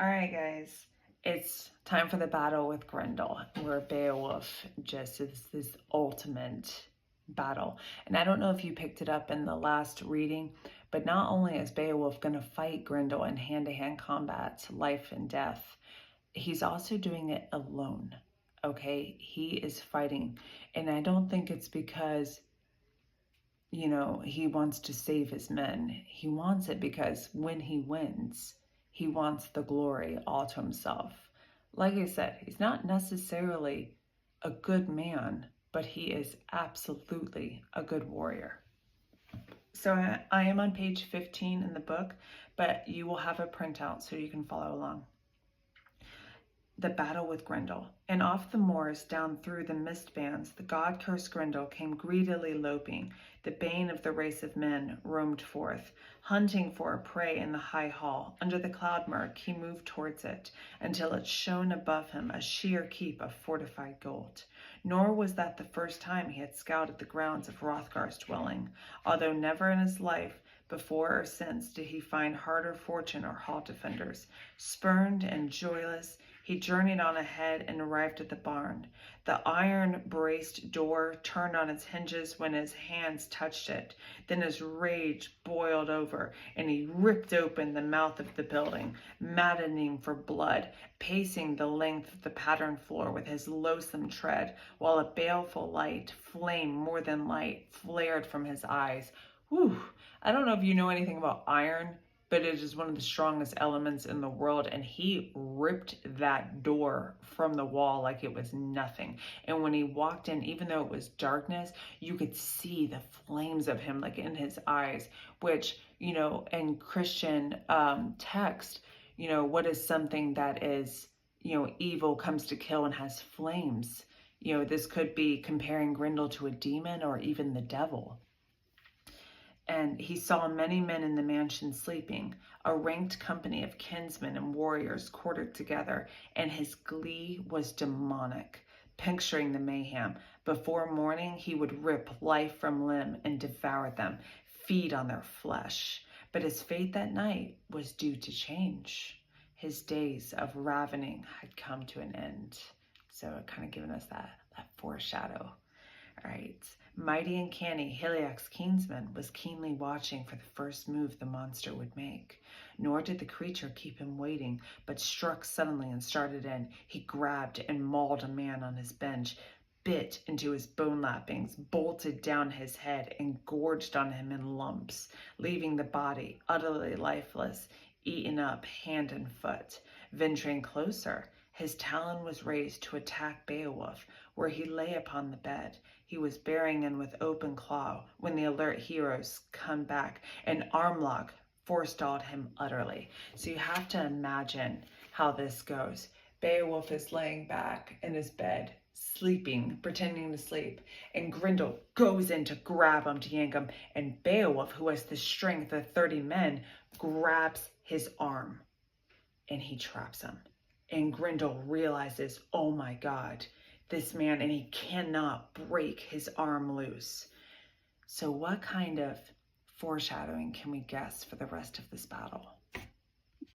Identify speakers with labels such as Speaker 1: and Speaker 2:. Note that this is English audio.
Speaker 1: All right, guys, it's time for the battle with Grendel, where Beowulf just is this ultimate battle. And I don't know if you picked it up in the last reading, but not only is Beowulf going to fight Grendel in hand-to-hand combat, life and death, he's also doing it alone. Okay, he is fighting, and I don't think it's because he wants to save his men. He wants it because when he wins, he wants the glory all to himself. Like I said, he's not necessarily a good man, but he is absolutely a good warrior. So I am on page 15 in the book, but you will have a printout so you can follow along. The battle with Grendel. And off the moors, down through the mist bands, the god-cursed Grendel came greedily loping. The bane of the race of men roamed forth, hunting for a prey in the high hall. Under the cloud murk, he moved towards it, until it shone above him, a sheer keep of fortified gold. Nor was that the first time he had scouted the grounds of Hrothgar's dwelling, although never in his life, before or since, did he find harder fortune or hall defenders. Spurned and joyless, he journeyed on ahead and arrived at the barn. The iron-braced door turned on its hinges when his hands touched it. Then his rage boiled over, and he ripped open the mouth of the building, maddening for blood, pacing the length of the patterned floor with his loathsome tread, while a baleful light, flame more than light, flared from his eyes. Whew! I don't know if you know anything about iron, but it is one of the strongest elements in the world, and he ripped that door from the wall like it was nothing. And when he walked in, even though it was darkness, you could see the flames of him like in his eyes, which, in Christian text, what is something that is, evil, comes to kill and has flames? This could be comparing Grendel to a demon or even the devil. And he saw many men in the mansion sleeping, a ranked company of kinsmen and warriors quartered together, and his glee was demonic, picturing the mayhem. Before morning, he would rip life from limb and devour them, feed on their flesh. But his fate that night was due to change. His days of ravening had come to an end. So kind of giving us that foreshadow. All right. Mighty and canny, Hiliac's kinsman was keenly watching for the first move the monster would make. Nor did the creature keep him waiting, but struck suddenly and started in. He grabbed and mauled a man on his bench, bit into his bone lappings, bolted down his head, and gorged on him in lumps, leaving the body utterly lifeless, eaten up hand and foot. Venturing closer, his talon was raised to attack Beowulf, where he lay upon the bed. He was bearing in with open claw when the alert heroes come back, and armlock forestalled him utterly. So you have to imagine how this goes. Beowulf is laying back in his bed, sleeping, pretending to sleep, and Grendel goes in to grab him, to yank him, and Beowulf, who has the strength of 30 men, grabs his arm, and he traps him. And Grendel realizes, oh my God, this man, and he cannot break his arm loose. So what kind of foreshadowing can we guess for the rest of this battle?